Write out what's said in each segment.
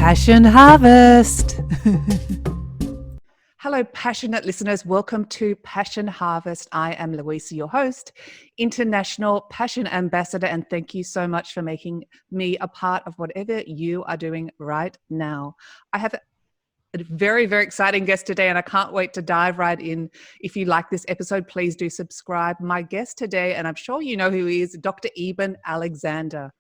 Passion Harvest. Hello, passionate listeners. Welcome to Passion Harvest. I am Louisa, your host, International Passion Ambassador, and thank you so much for making me a part of whatever you are doing right now. I have a very, very exciting guest today, and I can't wait to dive right in. If you like this episode, please do subscribe. My guest today, and I'm sure you know who he is, Dr. Eben Alexander.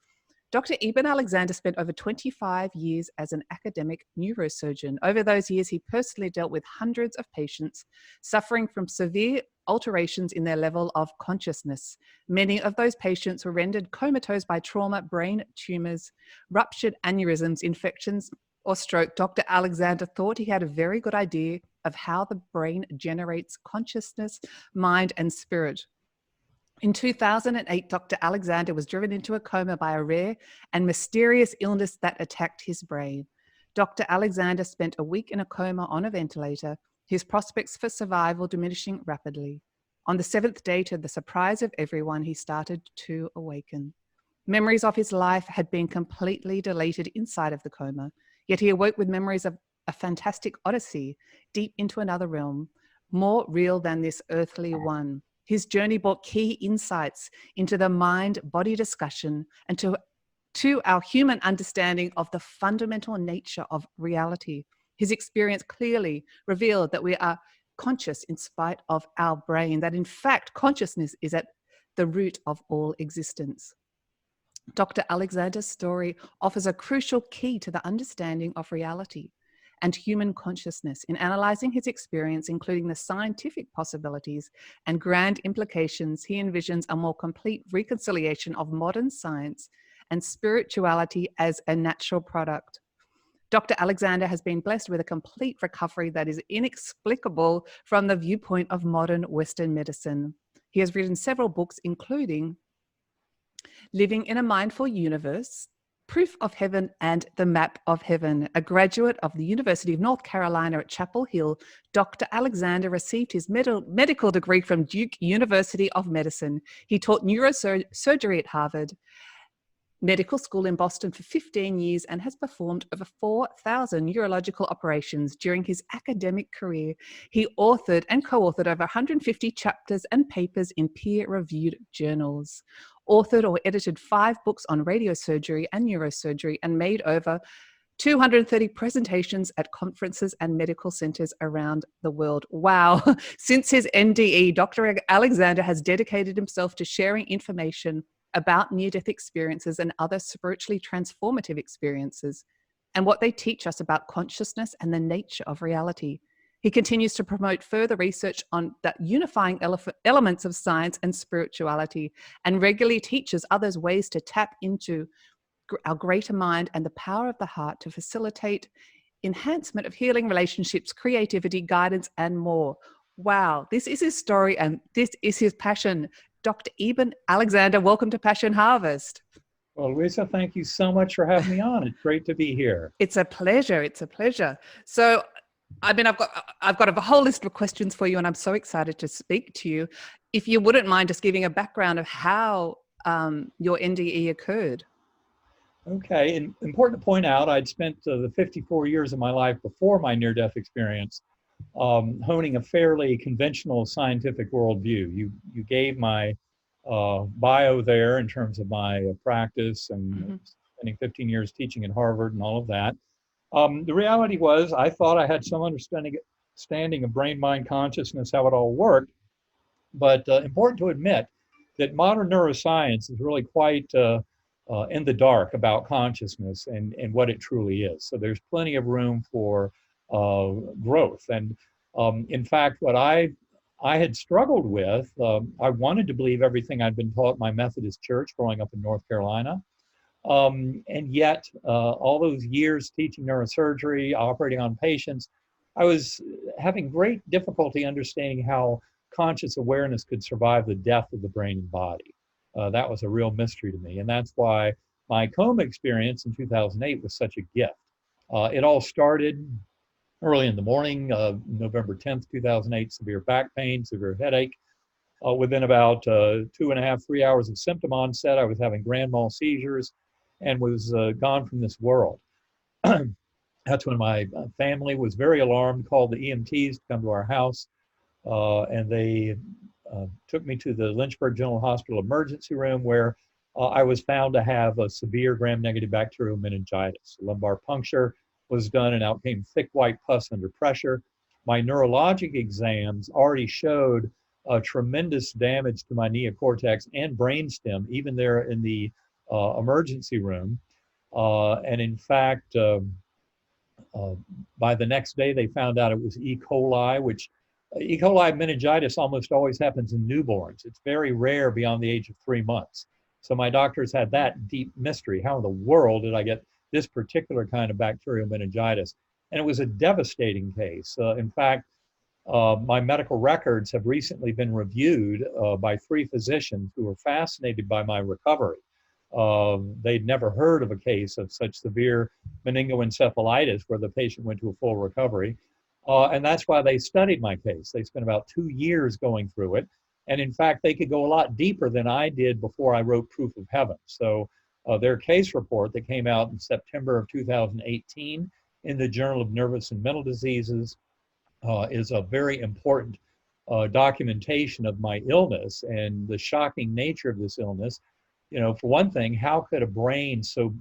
Dr. Eben Alexander spent over 25 years as an academic neurosurgeon. Over those years, he personally dealt with hundreds of patients suffering from severe alterations in their level of consciousness. Many of those patients were rendered comatose by trauma, brain tumors, ruptured aneurysms, infections, or stroke. Dr. Alexander thought he had a very good idea of how the brain generates consciousness, mind, and spirit. In 2008, Dr. Alexander was driven into a coma by a rare and mysterious illness that attacked his brain. Dr. Alexander spent a week in a coma on a ventilator, his prospects for survival diminishing rapidly. On the seventh day, to the surprise of everyone, he started to awaken. Memories of his life had been completely deleted inside of the coma, yet he awoke with memories of a fantastic odyssey deep into another realm, more real than this earthly one. His journey brought key insights into the mind-body discussion and to our human understanding of the fundamental nature of reality. His experience clearly revealed that we are conscious in spite of our brain, that in fact consciousness is at the root of all existence. Dr. Alexander's story offers a crucial key to the understanding of reality and human consciousness. In analyzing his experience, including the scientific possibilities and grand implications, he envisions a more complete reconciliation of modern science and spirituality as a natural product. Dr. Alexander has been blessed with a complete recovery that is inexplicable from the viewpoint of modern Western medicine. He has written several books, including Living in a Mindful Universe, Proof of Heaven, and The Map of Heaven. A graduate of the University of North Carolina at Chapel Hill, Dr. Alexander received his medical degree from Duke University of Medicine. He taught neurosurgery at Harvard Medical School in Boston for 15 years and has performed over 4,000 neurological operations during his academic career. He authored and co-authored over 150 chapters and papers in peer-reviewed journals, authored or edited 5 books on radiosurgery and neurosurgery, and made over 230 presentations at conferences and medical centers around the world. Wow. Since his NDE, Dr. Alexander has dedicated himself to sharing information about near-death experiences and other spiritually transformative experiences and what they teach us about consciousness and the nature of reality. He continues to promote further research on the unifying elements of science and spirituality, and regularly teaches others ways to tap into our greater mind and the power of the heart to facilitate enhancement of healing relationships, creativity, guidance, and more. Wow, this is his story and this is his passion. Dr. Eben Alexander, welcome to Passion Harvest. Well, Louisa, thank you so much for having me on. It's great to be here. It's a pleasure. It's a pleasure. So, I've got a whole list of questions for you, and I'm so excited to speak to you. If you wouldn't mind just giving a background of how your NDE occurred. Okay, and important to point out, I'd spent the 54 years of my life before my near-death experience honing a fairly conventional scientific worldview. You gave my bio there in terms of my practice and spending 15 years teaching at Harvard and all of that. The reality was I thought I had some understanding of brain-mind consciousness, how it all worked, but important to admit that modern neuroscience is really quite in the dark about consciousness and what it truly is. So there's plenty of room for growth. And in fact, what I had struggled with, I wanted to believe everything I'd been taught in my Methodist church growing up in North Carolina. And yet, all those years teaching neurosurgery, operating on patients, I was having great difficulty understanding how conscious awareness could survive the death of the brain and body. That was a real mystery to me. And that's why my coma experience in 2008 was such a gift. It all started early in the morning, November 10th, 2008, severe back pain, severe headache. Within about 2.5, 3 hours of symptom onset, I was having grand mal seizures and was gone from this world. That's when my family was very alarmed, called the EMTs to come to our house, and they took me to the Lynchburg General Hospital emergency room where I was found to have a severe gram-negative bacterial meningitis. A lumbar puncture was done and out came thick white pus under pressure. My neurologic exams already showed tremendous damage to my neocortex and brainstem, even there in the emergency room. And in fact, uh, by the next day, they found out it was E. coli, which E. coli meningitis almost always happens in newborns. It's very rare beyond the age of 3 months. So my doctors had that deep mystery. How in the world did I get this particular kind of bacterial meningitis? And it was a devastating case. In fact, my medical records have recently been reviewed by 3 physicians who were fascinated by my recovery. They'd never heard of a case of such severe meningoencephalitis where the patient went to a full recovery. And that's why they studied my case. They spent about 2 years going through it. And in fact, they could go a lot deeper than I did before I wrote Proof of Heaven. So their case report that came out in September of 2018 in the Journal of Nervous and Mental Diseases is a very important documentation of my illness and the shocking nature of this illness. You know, for one thing, how could a brain so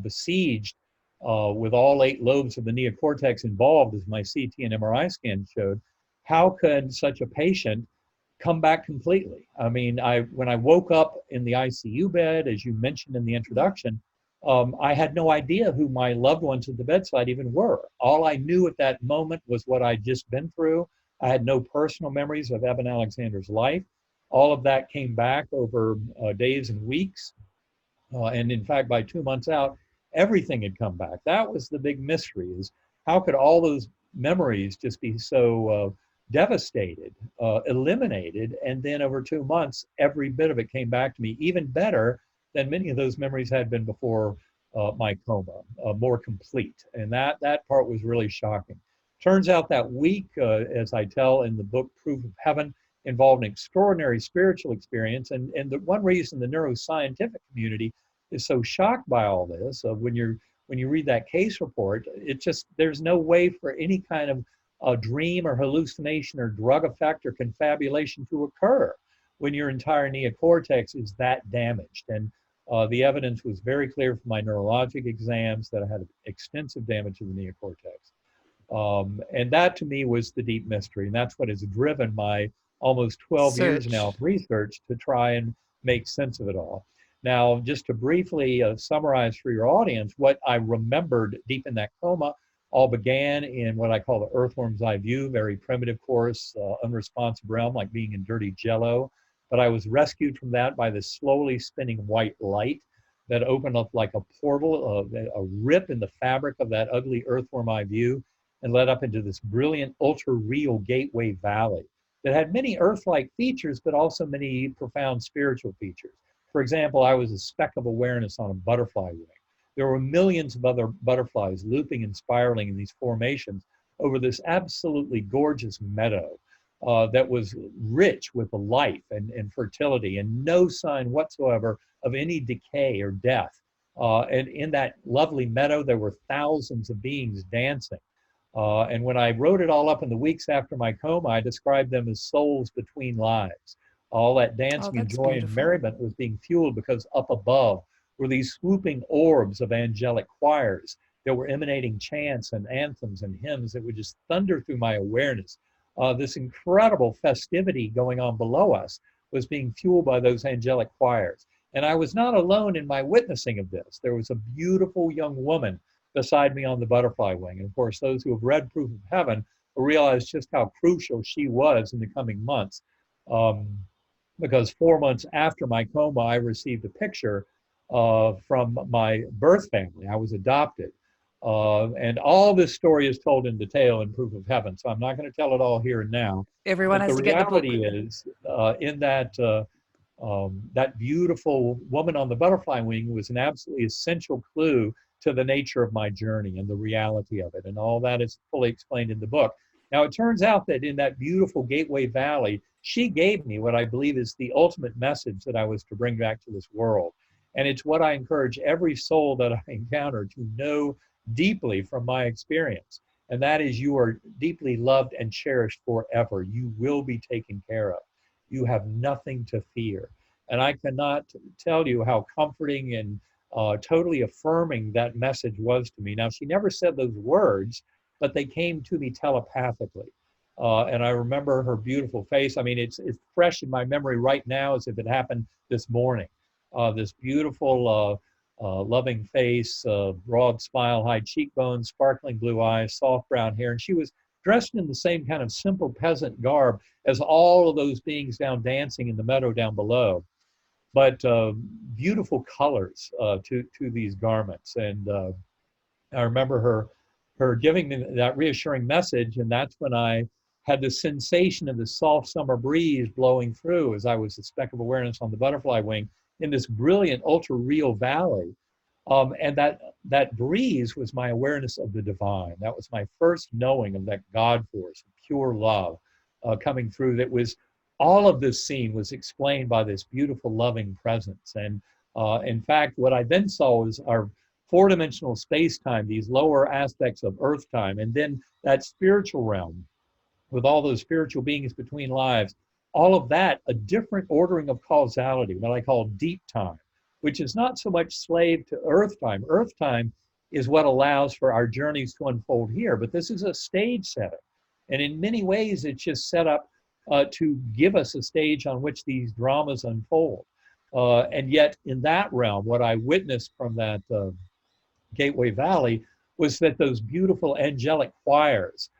besieged with all 8 lobes of the neocortex involved, as my CT and MRI scan showed, how could such a patient come back completely? I mean, when I woke up in the ICU bed, as you mentioned in the introduction, I had no idea who my loved ones at the bedside even were. All I knew at that moment was what I'd just been through. I had no personal memories of Eben Alexander's life. All of that came back over days and weeks. And in fact, by 2 months out, everything had come back. That was the big mystery, is how could all those memories just be so devastated, eliminated, and then over 2 months, every bit of it came back to me, even better than many of those memories had been before my coma, more complete. And that part was really shocking. Turns out that week, as I tell in the book Proof of Heaven, involved an extraordinary spiritual experience. And the one reason the neuroscientific community is so shocked by all this, when you read that case report, it just, there's no way for any kind of a dream or hallucination or drug effect or confabulation to occur when your entire neocortex is that damaged. And the evidence was very clear from my neurologic exams that I had extensive damage to the neocortex. And that to me was the deep mystery. And that's what has driven my almost 12 years now of research to try and make sense of it all. Now, just to briefly summarize for your audience, what I remembered deep in that coma all began in what I call the earthworm's eye view, very primitive course, unresponsive realm, like being in dirty jello. But I was rescued from that by this slowly spinning white light that opened up like a portal, a rip in the fabric of that ugly earthworm eye view, and led up into this brilliant, ultra-real gateway valley that had many Earth-like features, but also many profound spiritual features. For example, I was a speck of awareness on a butterfly wing. There were millions of other butterflies looping and spiraling in these formations over this absolutely gorgeous meadow that was rich with life and fertility, and no sign whatsoever of any decay or death. And in that lovely meadow, there were thousands of beings dancing. And when I wrote it all up in the weeks after my coma, I described them as souls between lives. All that dancing and joy and merriment was being fueled because up above were these swooping orbs of angelic choirs that were emanating chants and anthems and hymns that would just thunder through my awareness. This incredible festivity going on below us was being fueled by those angelic choirs. And I was not alone in my witnessing of this. There was a beautiful young woman beside me on the butterfly wing. And of course, those who have read Proof of Heaven will realize just how crucial she was in the coming months. Because 4 months after my coma, I received a picture from my birth family. I was adopted. And all this story is told in detail in Proof of Heaven, so I'm not going to tell it all here and now. Everyone has to get the book. The reality is, in that beautiful woman on the butterfly wing was an absolutely essential clue to the nature of my journey and the reality of it. And all that is fully explained in the book. Now, it turns out that in that beautiful Gateway Valley, she gave me what I believe is the ultimate message that I was to bring back to this world. And it's what I encourage every soul that I encounter to know deeply from my experience. And that is, you are deeply loved and cherished forever. You will be taken care of. You have nothing to fear. And I cannot tell you how comforting and totally affirming that message was to me. Now, she never said those words, but they came to me telepathically. And I remember her beautiful face. I mean, it's fresh in my memory right now as if it happened this morning. This beautiful, loving face, broad smile, high cheekbones, sparkling blue eyes, soft brown hair. And she was dressed in the same kind of simple peasant garb as all of those beings down dancing in the meadow down below. But beautiful colors to these garments. And I remember her giving me that reassuring message, and that's when I had the sensation of the soft summer breeze blowing through as I was a speck of awareness on the butterfly wing in this brilliant, ultra real valley. And that breeze was my awareness of the divine. That was my first knowing of that God force, pure love coming through. That was all of this scene was explained by this beautiful, loving presence. And in fact, what I then saw was our four-dimensional space-time, these lower aspects of Earth time, and then that spiritual realm with all those spiritual beings between lives, all of that, a different ordering of causality, what I call deep time, which is not so much slave to Earth time. Earth time is what allows for our journeys to unfold here, but this is a stage setting. And in many ways, it's just set up to give us a stage on which these dramas unfold. And yet in that realm, what I witnessed from that Gateway Valley was that those beautiful angelic choirs,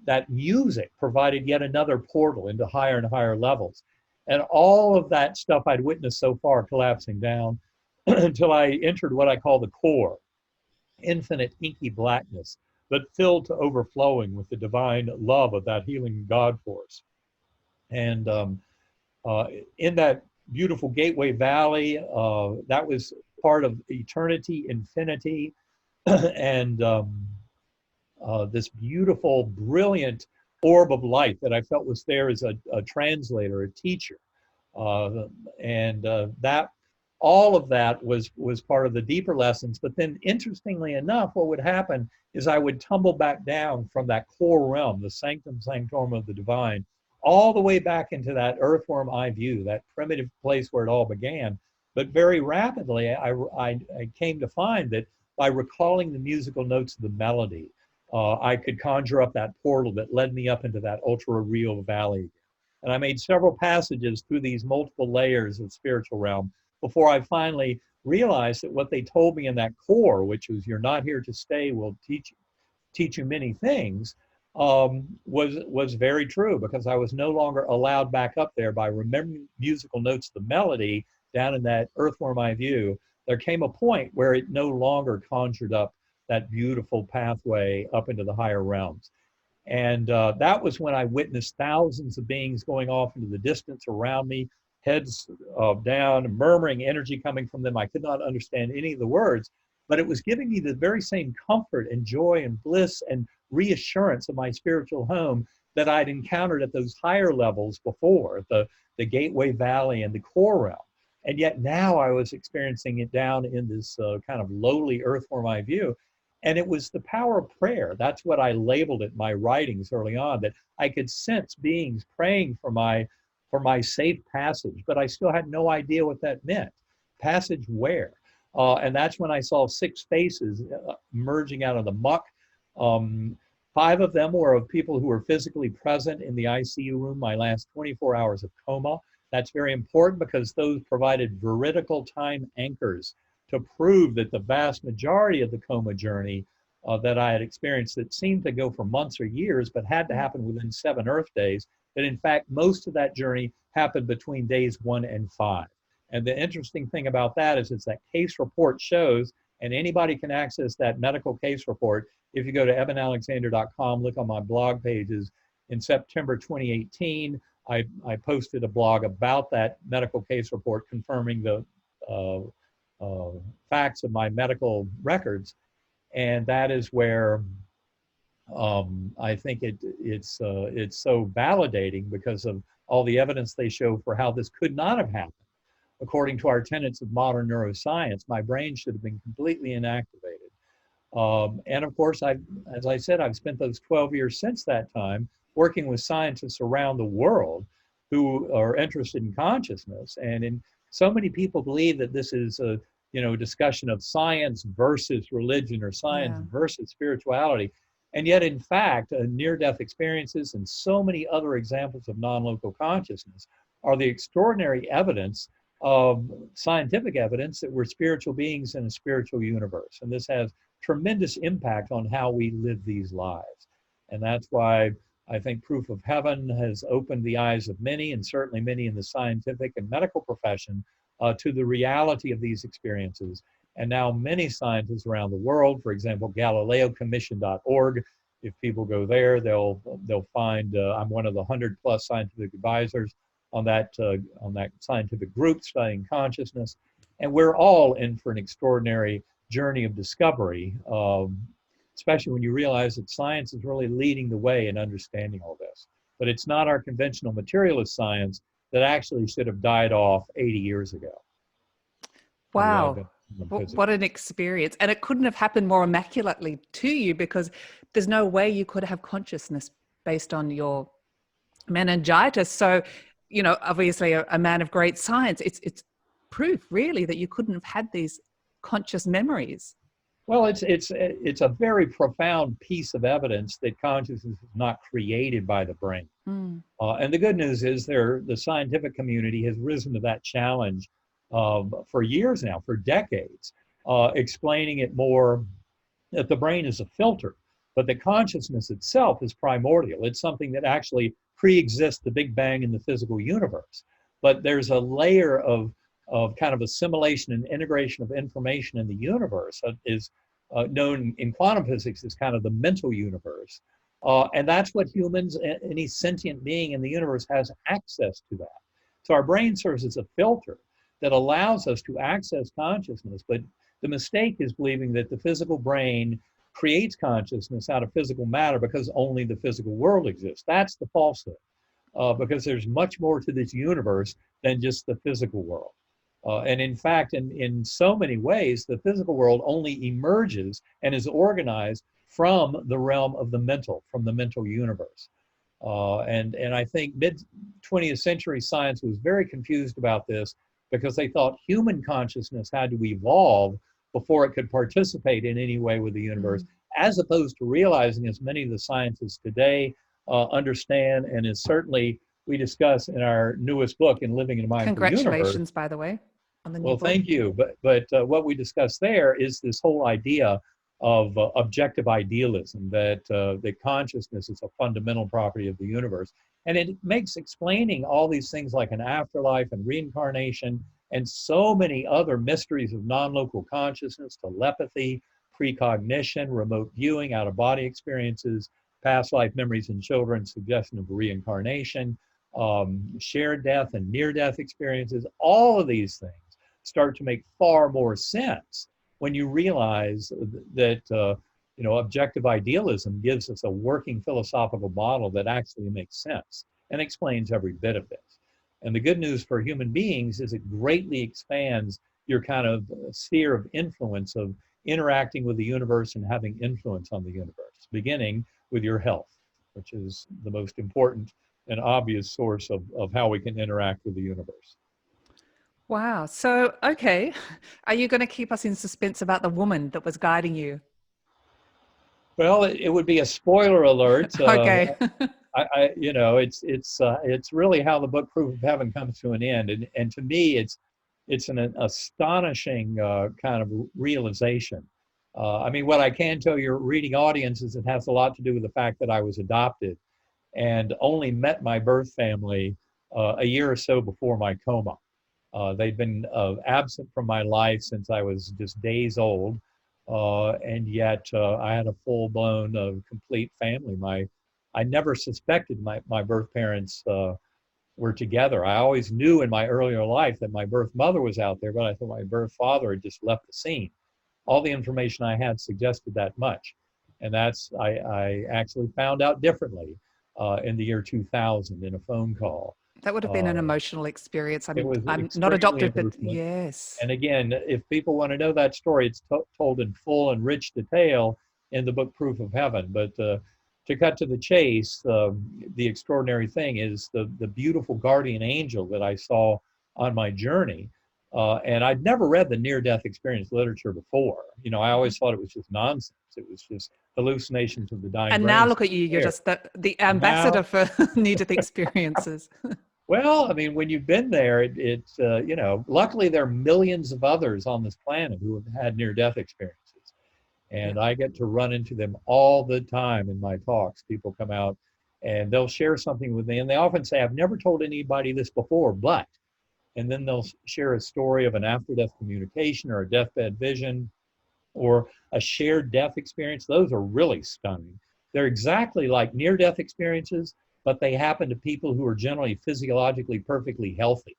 that music provided yet another portal into higher and higher levels. And all of that stuff I'd witnessed so far collapsing down until I entered what I call the core, infinite inky blackness, but filled to overflowing with the divine love of that healing God force. And in that beautiful Gateway Valley, that was part of eternity, infinity, and this beautiful, brilliant orb of light that I felt was there as a translator, a teacher. And that all of that was part of the deeper lessons. But then interestingly enough, what would happen is I would tumble back down from that core realm, the sanctum sanctorum of the divine, all the way back into that earthworm eye view, that primitive place where it all began. But very rapidly, I came to find that by recalling the musical notes of the melody, I could conjure up that portal that led me up into that ultra real valley. And I made several passages through these multiple layers of spiritual realm before I finally realized that what they told me in that core, which was you're not here to stay, we'll teach you many things, was very true, because I was no longer allowed back up there by remembering musical notes of the melody down in that earthworm eye view. There came a point where it no longer conjured up that beautiful pathway up into the higher realms. And that was when I witnessed thousands of beings going off into the distance around me, heads down, murmuring energy coming from them. I could not understand any of the words, but it was giving me the very same comfort and joy and bliss and reassurance of my spiritual home that I'd encountered at those higher levels before, the Gateway Valley and the core realm. And yet now I was experiencing it down in this kind of lowly earthworm eye view. And it was the power of prayer. That's what I labeled it in my writings early on, that I could sense beings praying for my safe passage, but I still had no idea what that meant. Passage where? And that's when I saw 6 faces emerging out of the muck. 5 of them were of people who were physically present in the ICU room my last 24 hours of coma. That's very important because those provided veridical time anchors to prove that the vast majority of the coma journey that I had experienced, that seemed to go for months or years, but had to happen within 7 Earth days, that in fact, most of that journey happened between days 1 and 5. And the interesting thing about that is that case report shows, and anybody can access that medical case report. If you go to ebenalexander.com, look on my blog pages. In September 2018, I posted a blog about that medical case report confirming the facts of my medical records. And that is where I think it's so validating because of all the evidence they show for how this could not have happened. According to our tenets of modern neuroscience, my brain should have been completely inactivated. And of course, as I said, I've spent those 12 years since that time working with scientists around the world who are interested in consciousness. So many people believe that this is a discussion of science versus religion or science Yeah. versus spirituality. And yet, in fact, near-death experiences and so many other examples of non-local consciousness are the extraordinary evidence of scientific evidence that we're spiritual beings in a spiritual universe. And this has tremendous impact on how we live these lives. And that's why I think proof of heaven has opened the eyes of many, and certainly many in the scientific and medical profession, to the reality of these experiences. And now many scientists around the world, for example, GalileoCommission.org, if people go there, they'll find I'm one of the 100+ scientific advisors on that scientific group studying consciousness. And we're all in for an extraordinary journey of discovery, especially when you realize that science is really leading the way in understanding all this. But it's not our conventional materialist science that actually should have died off 80 years ago. Wow. What an experience. And it couldn't have happened more immaculately to you, because there's no way you could have consciousness based on your meningitis. So, obviously a man of great science, it's proof really that you couldn't have had these conscious memories. Well, it's a very profound piece of evidence that consciousness is not created by the brain. And the good news is the scientific community has risen to that challenge for years now, for decades, explaining it more that the brain is a filter, but that consciousness itself is primordial. It's something that actually pre-exists the Big Bang in the physical universe. But there's a layer of kind of assimilation and integration of information in the universe that is known in quantum physics as kind of the mental universe. And that's what humans, any sentient being in the universe, has access to that. So our brain serves as a filter that allows us to access consciousness. But the mistake is believing that the physical brain creates consciousness out of physical matter because only the physical world exists. That's the falsehood, because there's much more to this universe than just the physical world. And in fact, in so many ways, the physical world only emerges and is organized from the realm of the mental, from the mental universe. And I think mid-20th century science was very confused about this because they thought human consciousness had to evolve before it could participate in any way with the universe, as opposed to realizing, as many of the scientists today understand, and is certainly we discuss in our newest book, In Living in a Mindful Universe. Congratulations, by the way, on the new book. Well, thank you. But what we discuss there is this whole idea of objective idealism, that consciousness is a fundamental property of the universe. And it makes explaining all these things like an afterlife and reincarnation and so many other mysteries of non-local consciousness, telepathy, precognition, remote viewing, out-of-body experiences, past life memories in children, suggestion of reincarnation, shared death and near-death experiences. All of these things start to make far more sense when you realize that objective idealism gives us a working philosophical model that actually makes sense and explains every bit of this. And the good news for human beings is it greatly expands your kind of sphere of influence of interacting with the universe and having influence on the universe, beginning with your health, which is the most important and obvious source of how we can interact with the universe. Wow. So, okay. Are you going to keep us in suspense about the woman that was guiding you? Well, it would be a spoiler alert. Okay. It's really how the book Proof of Heaven comes to an end. And to me, it's an astonishing kind of realization. What I can tell your reading audience is it has a lot to do with the fact that I was adopted and only met my birth family a year or so before my coma. They'd been absent from my life since I was just days old, and yet I had a full-blown, complete family. I never suspected my birth parents were together. I always knew in my earlier life that my birth mother was out there, but I thought my birth father had just left the scene. All the information I had suggested that much, and I actually found out differently in the year 2000 in a phone call. That would have been an Uh, emotional experience. it was I'm not a extremely doctor, but emotional. yes. And again, if people want to know that story, it's told in full and rich detail in the book Proof of Heaven. But to cut to the chase, the extraordinary thing is the beautiful guardian angel that I saw on my journey. And I'd never read the near-death experience literature before. You know, I always thought it was just nonsense. It was just hallucinations of the dying And now brain. look at you, you're There. just the And now, ambassador for near-death experiences. well, I mean, when you've been there, you know, luckily there are millions of others on this planet who have had near-death experiences. Yeah. And I get to run into them all the time in my talks. People come out and they'll share something with me. And they often say, I've never told anybody this before, but, and then they'll share a story of an after-death communication or a deathbed vision or a shared death experience. Those are really stunning. They're exactly like near-death experiences, but they happen to people who are generally physiologically perfectly healthy.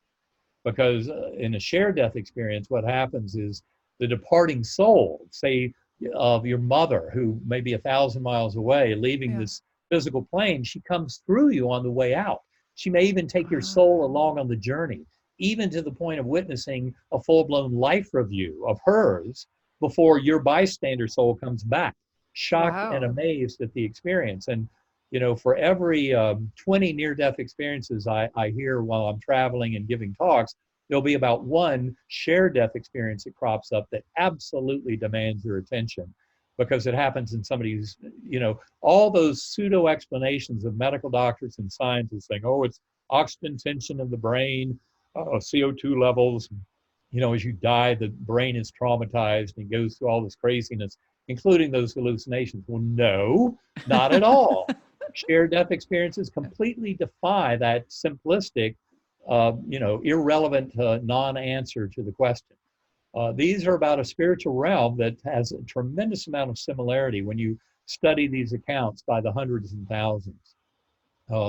Because in a shared death experience, what happens is the departing soul, say of your mother, who may be 1,000 miles away, leaving Yeah. this physical plane, she comes through you on the way out. She may even take your Ah, soul along on the journey, even to the point of witnessing a full-blown life review of hers before your bystander soul comes back, shocked and wow. amazed at the experience. And you know, for every 20 near-death experiences I hear while I'm traveling and giving talks, there'll be about one shared death experience that crops up that absolutely demands your attention because it happens in somebody's, you know, all those pseudo explanations of medical doctors and scientists saying, oh, it's oxygen tension in the brain, CO2 levels. You know, as you die, the brain is traumatized and goes through all this craziness, including those hallucinations. Well, no, not at all. Shared death experiences completely defy that simplistic, you know, irrelevant non-answer to the question. These are about a spiritual realm that has a tremendous amount of similarity when you study these accounts by the hundreds and thousands.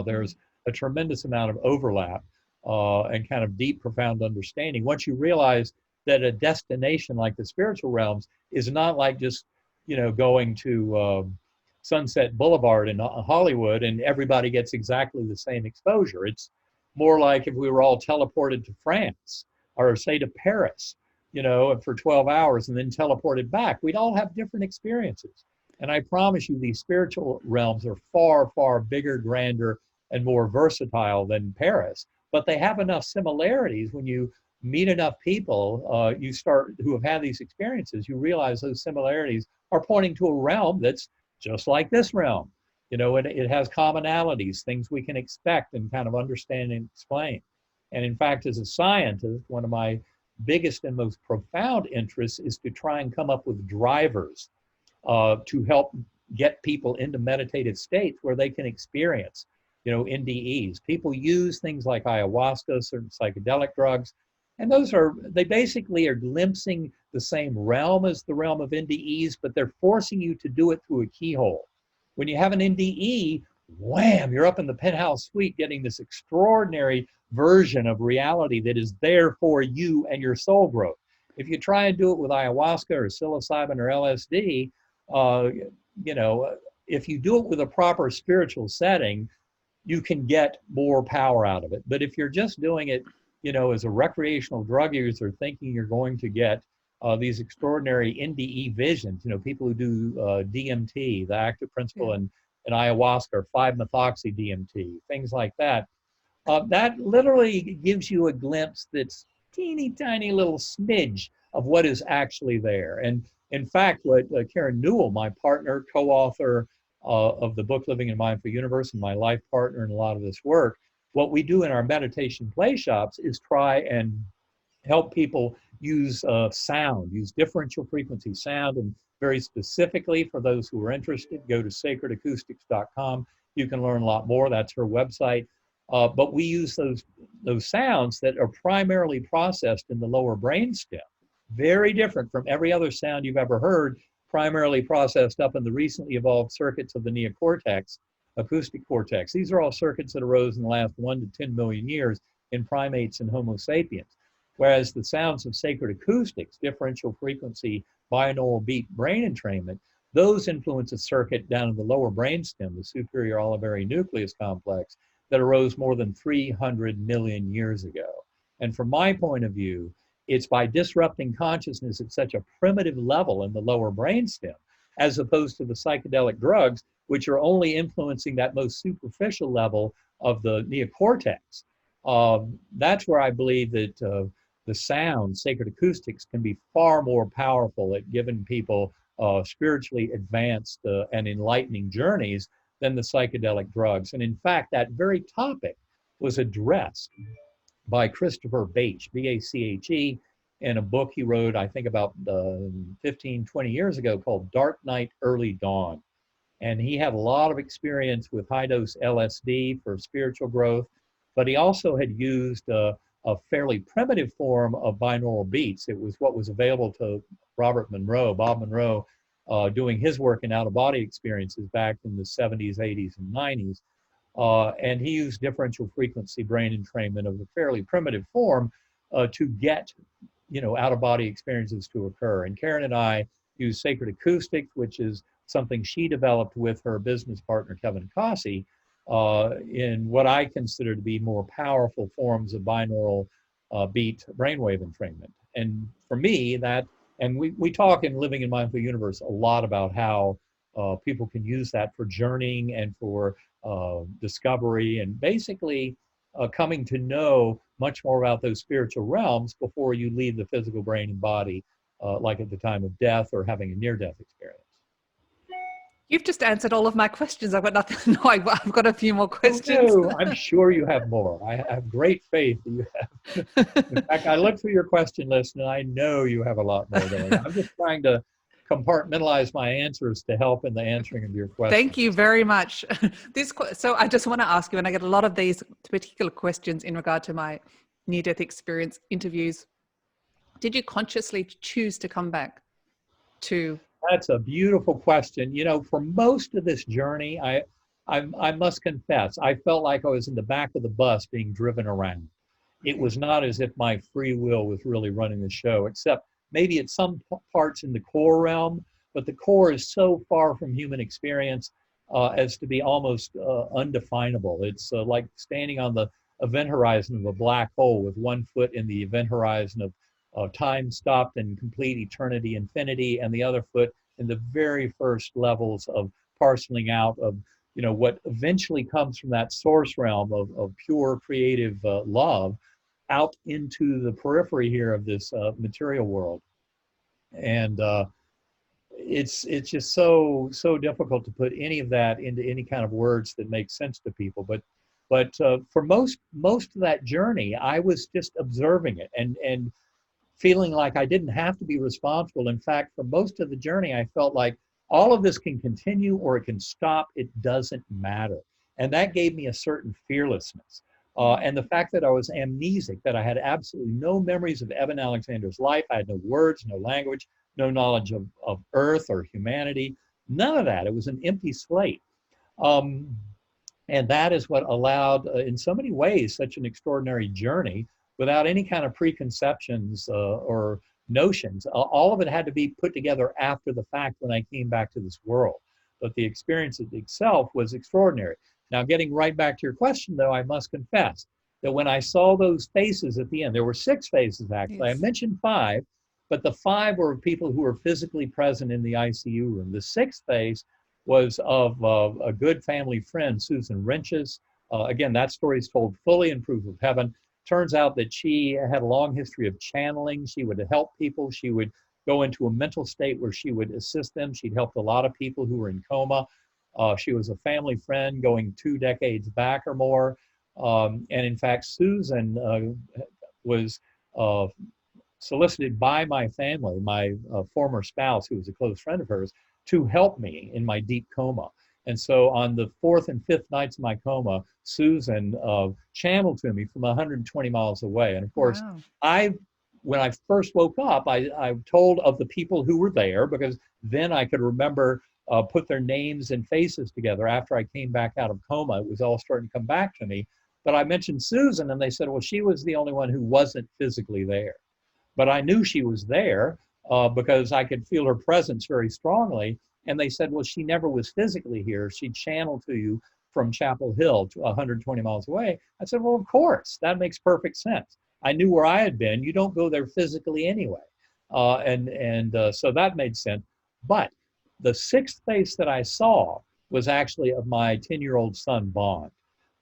There's a tremendous amount of overlap and kind of deep, profound understanding. Once you realize that a destination like the spiritual realms is not like just, you know, going to Sunset Boulevard in Hollywood and everybody gets exactly the same exposure. It's more like if we were all teleported to France or say to Paris, you know, for 12 hours and then teleported back. We'd all have different experiences. And I promise you, these spiritual realms are far, far bigger, grander, and more versatile than Paris. But they have enough similarities when you meet enough people, you start who have had these experiences, you realize those similarities are pointing to a realm that's just like this realm. You know, it has commonalities, things we can expect and kind of understand and explain. And in fact, as a scientist, one of my biggest and most profound interests is to try and come up with drivers to help get people into meditative states where they can experience, you know, NDEs. People use things like ayahuasca, certain psychedelic drugs, and they basically are glimpsing the same realm as the realm of NDEs, but they're forcing you to do it through a keyhole. When you have an NDE, wham, you're up in the penthouse suite getting this extraordinary version of reality that is there for you and your soul growth. If you try and do it with ayahuasca or psilocybin or LSD, uh, you know, if you do it with a proper spiritual setting, you can get more power out of it. But if you're just doing it, you know, as a recreational drug user, thinking you're going to get these extraordinary NDE visions, you know, people who do DMT, the active principle Yeah. in ayahuasca, or 5-methoxy DMT, things like that. That literally gives you a glimpse that's teeny tiny little smidge of what is actually there. And in fact, what Karen Newell, my partner, co-author of the book Living in a Mindful Universe and my life partner in a lot of this work, what we do in our meditation play shops is try and help people use sound, use differential frequency sound. And very specifically for those who are interested, go to sacredacoustics.com. You can learn a lot more. That's her website. But we use those sounds that are primarily processed in the lower brainstem. Very different from every other sound you've ever heard, primarily processed up in the recently evolved circuits of the neocortex, acoustic cortex. These are all circuits that arose in the last 1 to 10 million years in primates and Homo sapiens. Whereas the sounds of sacred acoustics, differential frequency, binaural beat brain entrainment, those influence a circuit down in the lower brainstem, the superior olivary nucleus complex, that arose more than 300 million years ago. And from my point of view, it's by disrupting consciousness at such a primitive level in the lower brainstem, as opposed to the psychedelic drugs, which are only influencing that most superficial level of the neocortex. That's where I believe that the sound, sacred acoustics, can be far more powerful at giving people spiritually advanced and enlightening journeys than the psychedelic drugs. And in fact, that very topic was addressed by Christopher Bache, B-A-C-H-E, in a book he wrote, I think about 15, 20 years ago, called Dark Night, Early Dawn. And he had a lot of experience with high-dose LSD for spiritual growth, but he also had used a fairly primitive form of binaural beats. It was what was available to Bob Monroe, doing his work in out-of-body experiences back in the 70s, 80s, and 90s. And he used differential frequency brain entrainment of a fairly primitive form to get, out-of-body experiences to occur. And Karen and I use sacred acoustics, which is something she developed with her business partner, Kevin Akasi, in what I consider to be more powerful forms of binaural beat brainwave entrainment. And for me, and we talk in Living in Mindful Universe a lot about how people can use that for journeying and for discovery, and basically coming to know much more about those spiritual realms before you leave the physical brain and body, like at the time of death or having a near-death experience. You've just answered all of my questions. I've got nothing. No, I've got a few more questions. Oh, no, I'm sure you have more. I have great faith that you have. In fact, I looked through your question list and I know you have a lot more there. I'm just trying to compartmentalize my answers to help in the answering of your questions. Thank you very much. So I just want to ask you, and I get a lot of these particular questions in regard to my near-death experience interviews. Did you consciously choose to come back to? That's a beautiful question. For most of this journey, I must confess, I felt like I was in the back of the bus being driven around. It was not as if my free will was really running the show, except maybe at some parts in the core realm, but the core is so far from human experience as to be almost undefinable. It's like standing on the event horizon of a black hole with one foot in the event horizon of time stopped and complete eternity, infinity, and the other foot in the very first levels of parceling out of what eventually comes from that source realm of pure creative love out into the periphery here of this material world. And it's just so difficult to put any of that into any kind of words that make sense to people. But for most of that journey, I was just observing it and feeling like I didn't have to be responsible. In fact, for most of the journey, I felt like all of this can continue or it can stop. It doesn't matter. And that gave me a certain fearlessness. And the fact that I was amnesic, that I had absolutely no memories of Eben Alexander's life. I had no words, no language, no knowledge of Earth or humanity, none of that. It was an empty slate. And that is what allowed, in so many ways, such an extraordinary journey without any kind of preconceptions or notions. All of it had to be put together after the fact when I came back to this world. But the experience itself was extraordinary. Now, getting right back to your question, though, I must confess that when I saw those faces at the end, there were 6 faces, actually. Yes. I mentioned 5, but the 5 were people who were physically present in the ICU room. The 6th face was of a good family friend, Susan Wrenches. Again, that story is told fully in Proof of Heaven. Turns out that she had a long history of channeling. She would help people. She would go into a mental state where she would assist them. She'd helped a lot of people who were in coma. She was a family friend going 2 decades back or more. And in fact, Susan was solicited by my family, my former spouse, who was a close friend of hers, to help me in my deep coma. And so on the 4th and 5th nights of my coma, Susan channeled to me from 120 miles away. And of course, wow. When I first woke up, I told of the people who were there, because then I could remember, put their names and faces together. After I came back out of coma, it was all starting to come back to me. But I mentioned Susan, and they said, well, she was the only one who wasn't physically there. But I knew she was there because I could feel her presence very strongly. And they said, well, she never was physically here. She channeled to you from Chapel Hill to 120 miles away. I said, well, of course, that makes perfect sense. I knew where I had been. You don't go there physically anyway. So that made sense. But the sixth face that I saw was actually of my 10-year-old son, Bond.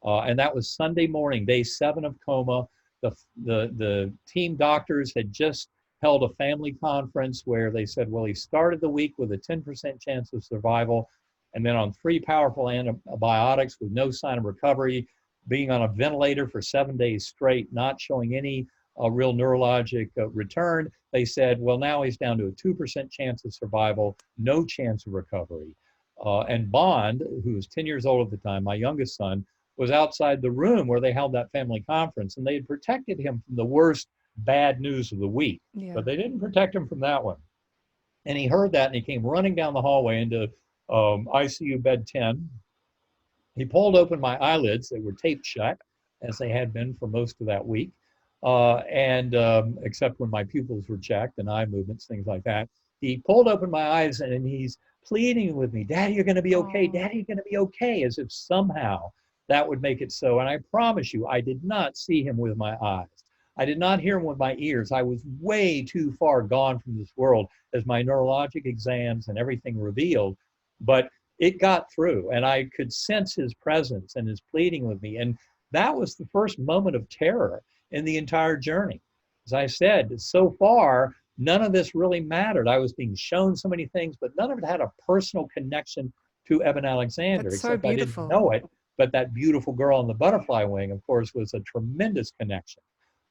And that was Sunday morning, day 7 of coma. The team doctors had just held a family conference where they said, well, he started the week with a 10% chance of survival, and then on 3 powerful antibiotics with no sign of recovery, being on a ventilator for 7 days straight, not showing any real neurologic return. They said, well, now he's down to a 2% chance of survival, no chance of recovery. And Bond, who was 10 years old at the time, my youngest son, was outside the room where they held that family conference, and they had protected him from the worst bad news of the week, but they didn't protect him from that one. And he heard that, and he came running down the hallway into ICU bed 10. He pulled open my eyelids. They were taped shut, as they had been for most of that week, except when my pupils were checked and eye movements, things like that. He pulled open my eyes, and he's pleading with me, Daddy, you're going to be okay. Daddy, you're going to be okay, as if somehow that would make it so. And I promise you, I did not see him with my eyes. I did not hear him with my ears. I was way too far gone from this world, as my neurologic exams and everything revealed. But it got through, and I could sense his presence and his pleading with me. And that was the first moment of terror in the entire journey. As I said, so far, none of this really mattered. I was being shown so many things, but none of it had a personal connection to Eben Alexander. That's so except beautiful. I didn't know it. But that beautiful girl on the butterfly wing, of course, was a tremendous connection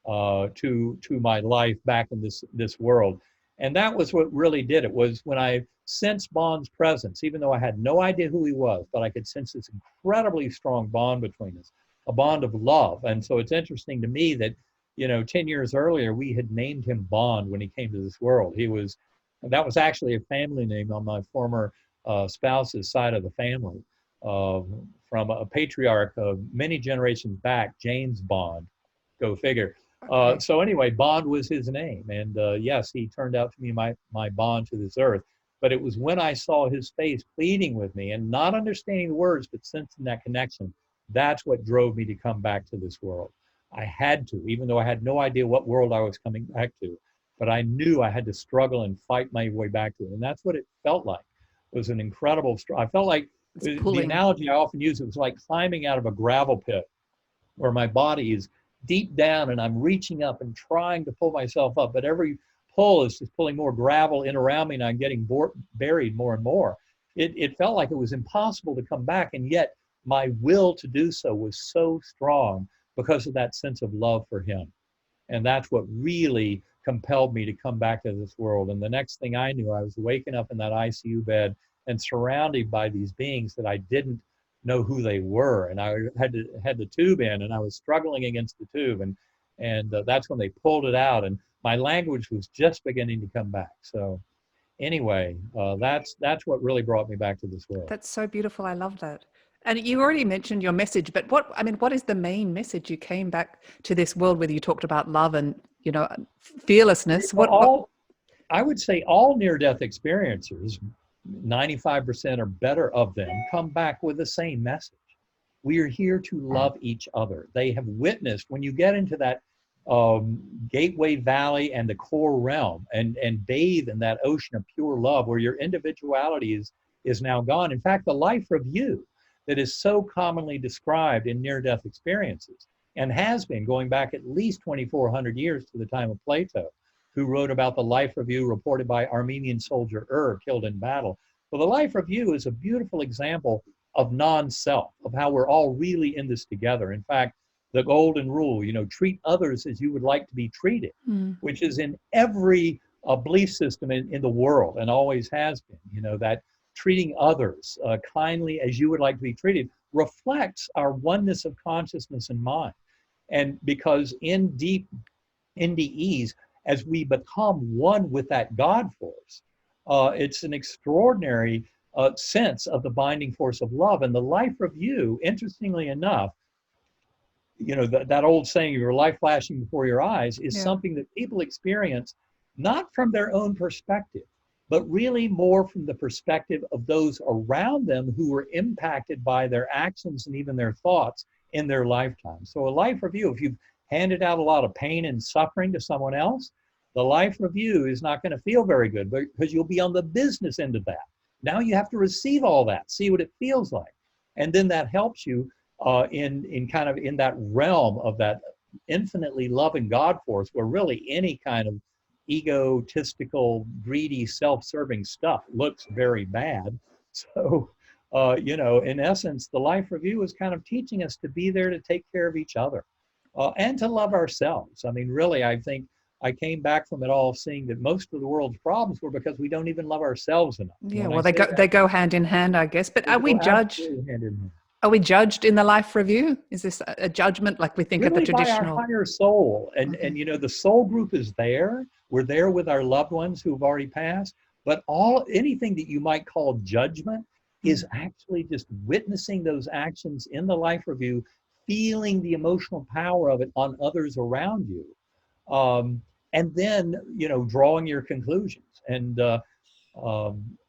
to my life back in this world. And that was what really did it, was when I sensed Bond's presence, even though I had no idea who he was, but I could sense this incredibly strong bond between us, a bond of love. And so it's interesting to me that, 10 years earlier, we had named him Bond when he came to this world. That was actually a family name on my former spouse's side of the family, from a patriarch of many generations back, James Bond, go figure. Okay. So anyway, Bond was his name. And yes, he turned out to be my bond to this earth. But it was when I saw his face pleading with me and not understanding the words, but sensing that connection, that's what drove me to come back to this world. I had to, even though I had no idea what world I was coming back to, but I knew I had to struggle and fight my way back to it. And that's what it felt like. It was an incredible struggle. I felt like the analogy I often use, it was like climbing out of a gravel pit where my body is deep down and I'm reaching up and trying to pull myself up, but every pull is just pulling more gravel in around me, and I'm getting buried more and more. It felt like it was impossible to come back, and yet my will to do so was so strong because of that sense of love for him. And that's what really compelled me to come back to this world. And the next thing I knew, I was waking up in that ICU bed and surrounded by these beings that I didn't know who they were. And I had the tube in, and I was struggling against the tube. And that's when they pulled it out. And my language was just beginning to come back. So anyway, that's what really brought me back to this world. That's so beautiful. I love that. And you already mentioned your message, but what is the main message you came back to this world with? You talked about love and, fearlessness. I would say all near-death experiencers, 95% or better of them, come back with the same message. We are here to love each other. They have witnessed, when you get into that gateway valley and the core realm and bathe in that ocean of pure love where your individuality is now gone. In fact, the life review that is so commonly described in near-death experiences and has been going back at least 2,400 years to the time of Plato, who wrote about the life review reported by Armenian soldier killed in battle. Well, the life review is a beautiful example of non-self, of how we're all really in this together. In fact, the golden rule, treat others as you would like to be treated, which is in every belief system in the world and always has been, that treating others kindly as you would like to be treated reflects our oneness of consciousness and mind. And because in deep NDEs, as we become one with that God force, it's an extraordinary sense of the binding force of love. And the life review, interestingly enough, that old saying, your life flashing before your eyes, is something that people experience not from their own perspective, but really more from the perspective of those around them who were impacted by their actions and even their thoughts in their lifetime. So a life review, if you've handed out a lot of pain and suffering to someone else, the life review is not going to feel very good because you'll be on the business end of that. Now you have to receive all that, see what it feels like. And then that helps you in kind of in that realm of that infinitely loving God force, where really any kind of egotistical, greedy, self-serving stuff looks very bad. So, in essence, the life review is kind of teaching us to be there to take care of each other and to love ourselves. I mean, really, I think I came back from it all seeing that most of the world's problems were because we don't even love ourselves enough. Yeah, well, they go hand in hand, I guess. But are we judged? Hand in hand. Are we judged in the life review? Is this a judgment like we think really of the traditional? By our higher soul. And the soul group is there. We're there with our loved ones who've already passed. But anything that you might call judgment is actually just witnessing those actions in the life review, feeling the emotional power of it on others around you. And then, drawing your conclusions. And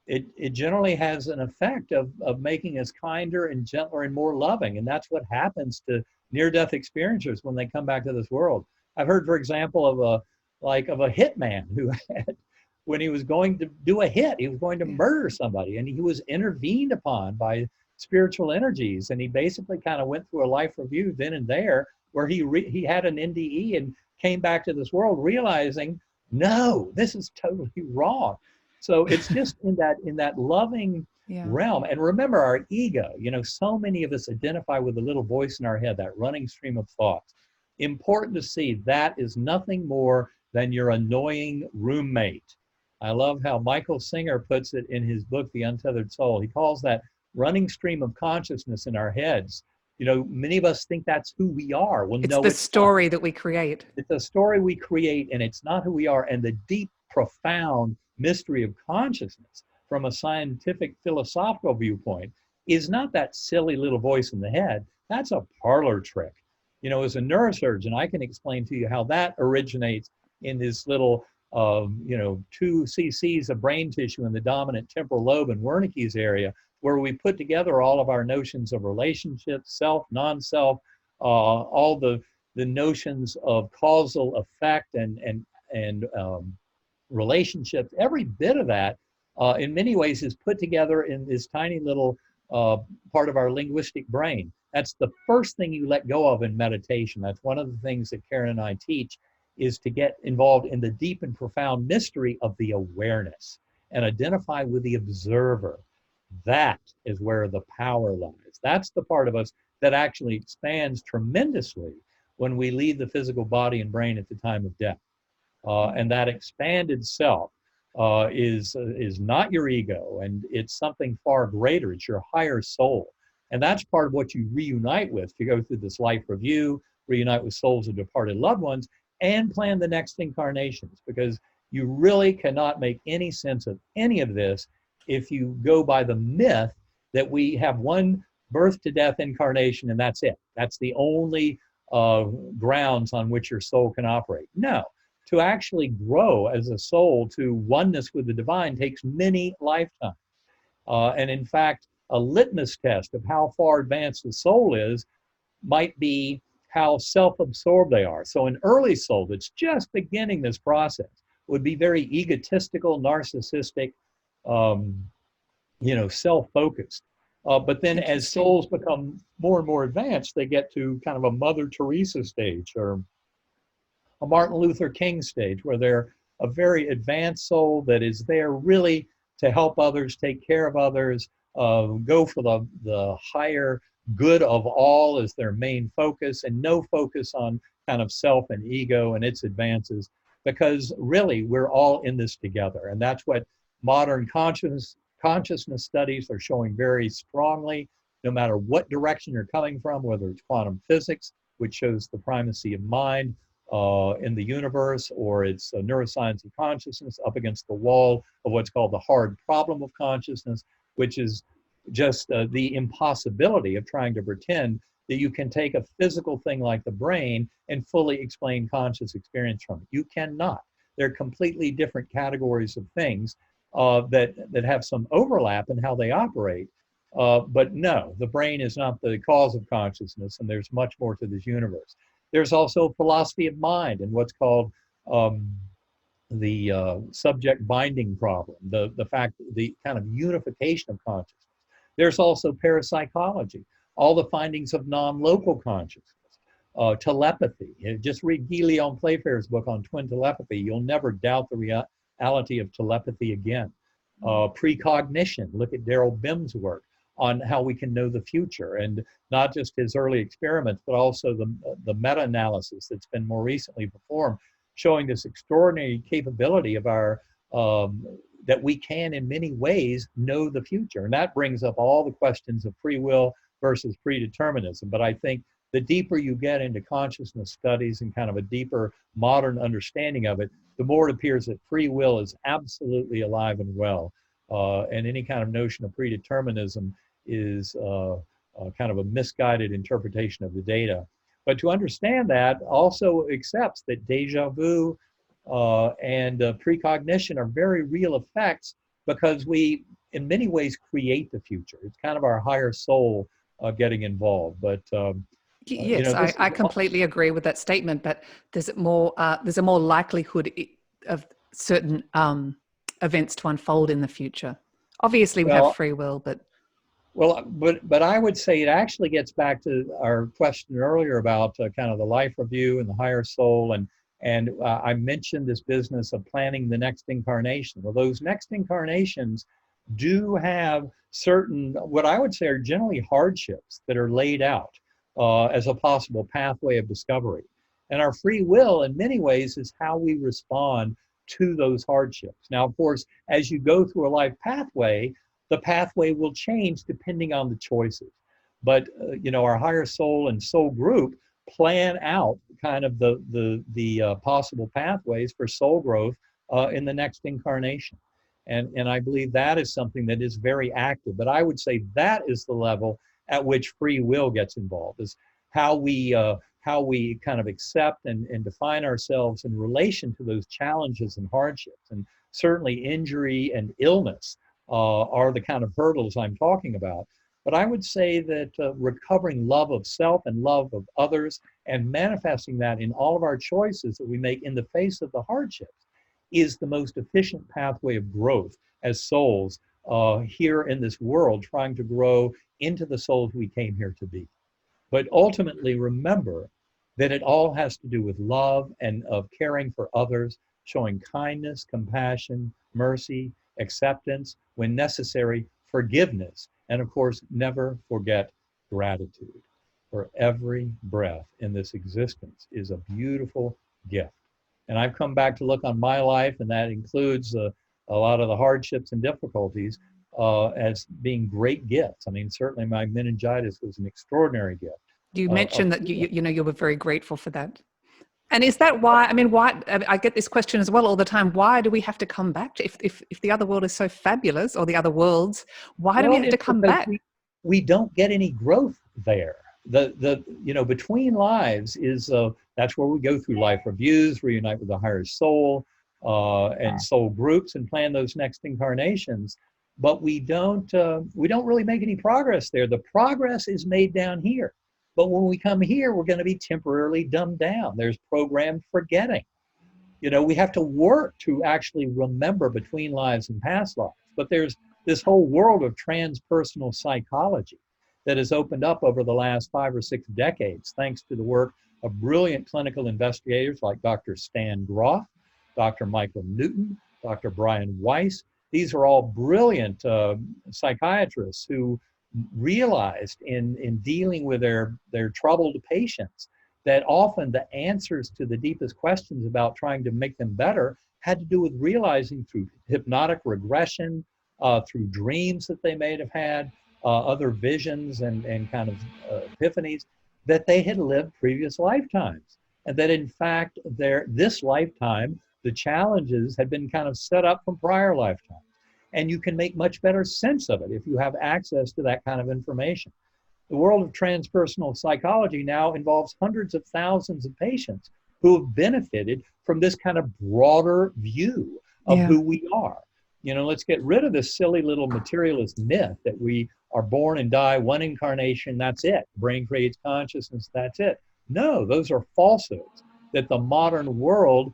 it generally has an effect of making us kinder and gentler and more loving. And that's what happens to near-death experiencers when they come back to this world. I've heard, for example, of a hitman who had, when he was going to do a hit, he was going to murder somebody, and he was intervened upon by spiritual energies. And he basically kind of went through a life review then and there, where he had an NDE and came back to this world realizing, no, this is totally wrong. So it's just in that loving realm. And remember our ego, so many of us identify with the little voice in our head, that running stream of thoughts. Important to see that is nothing more than your annoying roommate. I love how Michael Singer puts it in his book, The Untethered Soul. He calls that running stream of consciousness in our heads. Many of us think that's who we are. Well, it's the story that we create. It's a story we create, and it's not who we are. And the deep, profound mystery of consciousness from a scientific, philosophical viewpoint is not that silly little voice in the head. That's a parlor trick. As a neurosurgeon, I can explain to you how that originates in this little, 2 cc's of brain tissue in the dominant temporal lobe and Wernicke's area, where we put together all of our notions of relationships, self, non-self, all the notions of causal effect and relationships. Every bit of that, in many ways, is put together in this tiny little part of our linguistic brain. That's the first thing you let go of in meditation. That's one of the things that Karen and I teach, is to get involved in the deep and profound mystery of the awareness and identify with the observer. That is where the power lies. That's the part of us that actually expands tremendously when we leave the physical body and brain at the time of death. And that expanded self is not your ego, and it's something far greater. It's your higher soul. And that's part of what you reunite with to go through this life review, reunite with souls of departed loved ones, and plan the next incarnations, because you really cannot make any sense of any of this if you go by the myth that we have one birth to death incarnation and that's it. That's the only grounds on which your soul can operate. No, to actually grow as a soul to oneness with the divine takes many lifetimes. And in fact, a litmus test of how far advanced the soul is might be how self-absorbed they are. So an early soul that's just beginning this process would be very egotistical, narcissistic, self-focused. But then as souls become more and more advanced, they get to kind of a Mother Teresa stage or a Martin Luther King stage, where they're a very advanced soul that is there really to help others, take care of others, go for the higher good of all as their main focus, and no focus on kind of self and ego and its advances, because really we're all in this together. And that's what modern consciousness studies are showing very strongly, no matter what direction you're coming from, whether it's quantum physics, which shows the primacy of mind in the universe, or it's neuroscience of consciousness up against the wall of what's called the hard problem of consciousness, which is just the impossibility of trying to pretend that you can take a physical thing like the brain and fully explain conscious experience from it. You cannot. They're completely different categories of things. that have some overlap in how they operate. But no, the brain is not the cause of consciousness, and there's much more to this universe. There's also philosophy of mind and what's called the subject binding problem, the fact, the kind of unification of consciousness. There's also parapsychology, all the findings of non-local consciousness, telepathy. Just read Guy Leon Playfair's book on twin telepathy. You'll never doubt the reality of telepathy again. Precognition, look at Daryl Bim's work on how we can know the future, and not just his early experiments, but also the meta-analysis that's been more recently performed, showing this extraordinary capability of our, that we can in many ways know the future. And that brings up all the questions of free will versus predeterminism. But I think the deeper you get into consciousness studies and kind of a deeper modern understanding of it, the more it appears that free will is absolutely alive and well. And any kind of notion of predeterminism is kind of a misguided interpretation of the data. But to understand that also accepts that deja vu and precognition are very real effects, because we, in many ways, create the future. It's kind of our higher soul getting involved. But yes, I completely agree with that statement. But there's a more likelihood of certain events to unfold in the future. Obviously, we have free will, but I would say it actually gets back to our question earlier about kind of the life review and the higher soul, and I mentioned this business of planning the next incarnation. Well, those next incarnations do have certain, what I would say are generally hardships that are laid out as a possible pathway of discovery. And our free will, in many ways, is how we respond to those hardships. Now, of course, as you go through a life pathway, the pathway will change depending on the choices. But our higher soul and soul group plan out kind of the possible pathways for soul growth in the next incarnation. And I believe that is something that is very active. But I would say that is the level at which free will gets involved, is how we kind of accept and define ourselves in relation to those challenges and hardships. And certainly injury and illness are the kind of hurdles I'm talking about. But I would say that recovering love of self and love of others and manifesting that in all of our choices that we make in the face of the hardships is the most efficient pathway of growth as souls here in this world, trying to grow into the souls we came here to be. But ultimately, remember that it all has to do with love and of caring for others, showing kindness, compassion, mercy, acceptance, when necessary, forgiveness, and of course, never forget gratitude. For every breath in this existence is a beautiful gift. And I've come back to look on my life, and that includes a lot of the hardships and difficulties as being great gifts. I mean, certainly my meningitis was an extraordinary gift. You mentioned that you were very grateful for that. And is that why, I get this question as well all the time, why do we have to come back to, if the other world is so fabulous, or the other worlds, why do we have to come back? We don't get any growth there. The between lives is, that's where we go through life reviews, reunite with the higher soul and soul groups, and plan those next incarnations. But we don't really make any progress there. The progress is made down here. But when we come here, we're going to be temporarily dumbed down. There's programmed forgetting. We have to work to actually remember between lives and past lives. But there's this whole world of transpersonal psychology that has opened up over the last 5 or 6 decades, thanks to the work of brilliant clinical investigators like Dr. Stan Grof, Dr. Michael Newton, Dr. Brian Weiss. These are all brilliant psychiatrists who realized in dealing with their troubled patients that often the answers to the deepest questions about trying to make them better had to do with realizing through hypnotic regression, through dreams that they may have had, other visions and kind of epiphanies, that they had lived previous lifetimes. And that in fact, this lifetime, the challenges had been kind of set up from prior lifetimes. And you can make much better sense of it if you have access to that kind of information. The world of transpersonal psychology now involves hundreds of thousands of patients who have benefited from this kind of broader view of who we are. Let's get rid of this silly little materialist myth that we are born and die, one incarnation, that's it. Brain creates consciousness, that's it. No, those are falsehoods that the modern world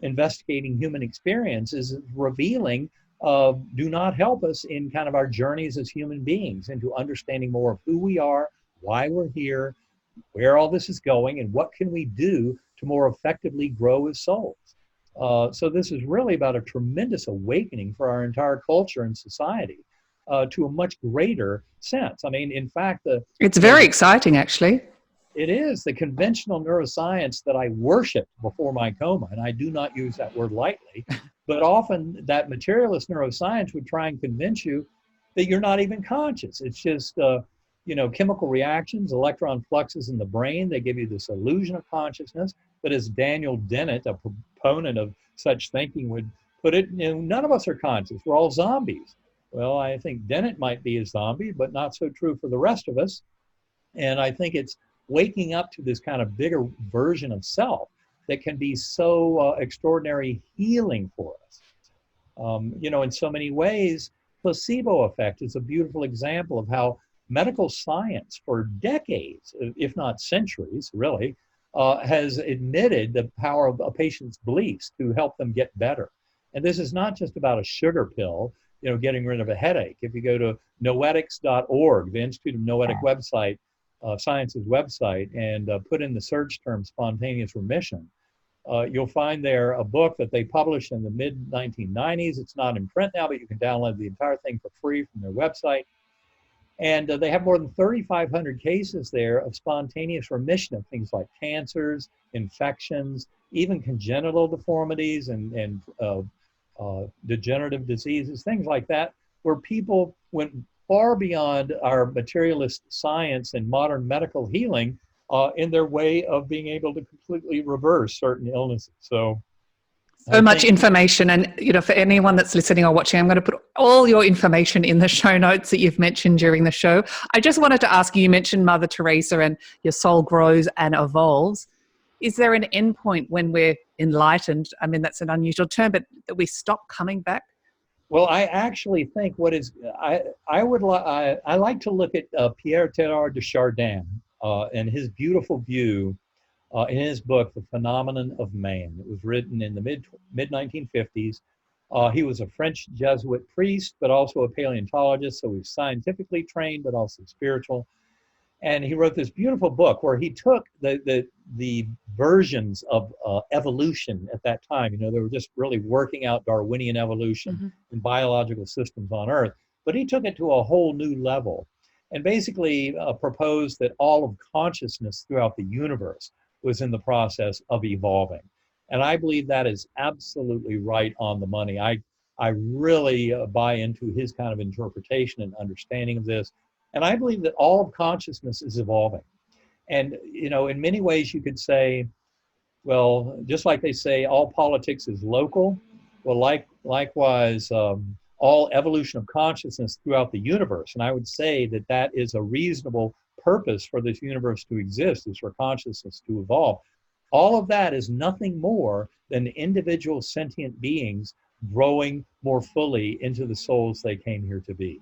investigating human experience is revealing do not help us in kind of our journeys as human beings into understanding more of who we are, why we're here, where all this is going, and what can we do to more effectively grow as souls. So this is really about a tremendous awakening for our entire culture and society to a much greater sense. I mean, in fact, it's very exciting, actually. It is the conventional neuroscience that I worshiped before my coma, and I do not use that word lightly, but often that materialist neuroscience would try and convince you that you're not even conscious. It's just, chemical reactions, electron fluxes in the brain. They give you this illusion of consciousness. But as Daniel Dennett, a proponent of such thinking, would put it, none of us are conscious. We're all zombies. Well, I think Dennett might be a zombie, but not so true for the rest of us. And I think it's waking up to this kind of bigger version of self that can be so extraordinary healing for us. In so many ways, placebo effect is a beautiful example of how medical science for decades, if not centuries, really, has admitted the power of a patient's beliefs to help them get better. And this is not just about a sugar pill, getting rid of a headache. If you go to noetics.org, the Institute of Noetic website, Science's website, and put in the search term spontaneous remission, you'll find there a book that they published in the mid-1990s. It's not in print now, but you can download the entire thing for free from their website. And they have more than 3,500 cases there of spontaneous remission of things like cancers, infections, even congenital deformities and degenerative diseases, things like that, where people went far beyond our materialist science and modern medical healing in their way of being able to completely reverse certain illnesses. So much information. And, for anyone that's listening or watching, I'm going to put all your information in the show notes that you've mentioned during the show. I just wanted to ask you mentioned Mother Teresa and your soul grows and evolves. Is there an end point when we're enlightened? I mean, that's an unusual term, but that we stop coming back? Well, I actually think I like to look at Pierre Teilhard de Chardin and his beautiful view in his book, The Phenomenon of Man. It was written in the mid-1950s. He was a French Jesuit priest, but also a paleontologist, so he was scientifically trained, but also spiritual. And he wrote this beautiful book where he took the versions of evolution at that time. They were just really working out Darwinian evolution in biological systems on Earth. But he took it to a whole new level and basically proposed that all of consciousness throughout the universe was in the process of evolving. And I believe that is absolutely right on the money. I really buy into his kind of interpretation and understanding of this. And I believe that all of consciousness is evolving. And, in many ways you could say, well, just like they say all politics is local, well, likewise, all evolution of consciousness throughout the universe. And I would say that that is a reasonable purpose for this universe to exist, is for consciousness to evolve. All of that is nothing more than individual sentient beings growing more fully into the souls they came here to be.